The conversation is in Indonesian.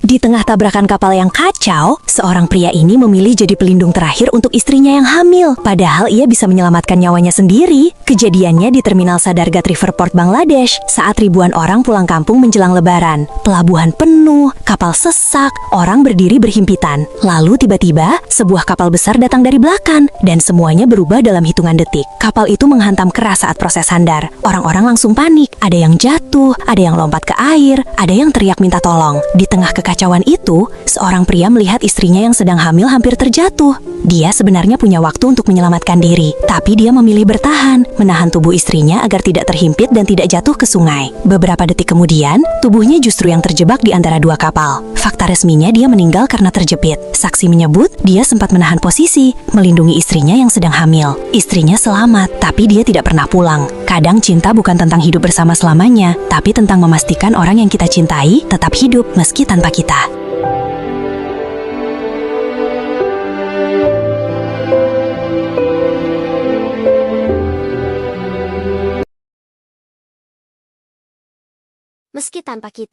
Di tengah tabrakan kapal yang kacau, seorang pria ini memilih jadi pelindung terakhir untuk istrinya yang hamil. Padahal ia bisa menyelamatkan nyawanya sendiri. Kejadiannya di Terminal Sadargat Riverport, Bangladesh, saat ribuan orang pulang kampung menjelang Lebaran. Pelabuhan penuh, kapal sesak, orang berdiri berhimpitan. Lalu tiba-tiba, sebuah kapal besar datang dari belakang, dan semuanya berubah dalam hitungan detik. Kapal itu menghantam keras saat proses sandar. Orang-orang langsung panik. Ada yang jatuh, ada yang lompat ke air, ada yang teriak minta tolong. Di tengah kekacauan itu, seorang pria melihat istrinya yang sedang hamil hampir terjatuh. Dia sebenarnya punya waktu untuk menyelamatkan diri, tapi dia memilih bertahan, menahan tubuh istrinya agar tidak terhimpit dan tidak jatuh ke sungai. Beberapa detik kemudian, tubuhnya justru yang terjebak di antara dua kapal. Fakta resminya dia meninggal karena terjepit. Saksi menyebut dia sempat menahan posisi, melindungi istrinya yang sedang hamil. Istrinya selamat, tapi dia tidak pernah pulang. Kadang cinta bukan tentang hidup bersama selamanya, tapi tentang memastikan orang yang kita cintai tetap hidup meski tanpa kita. Meski tanpa kita.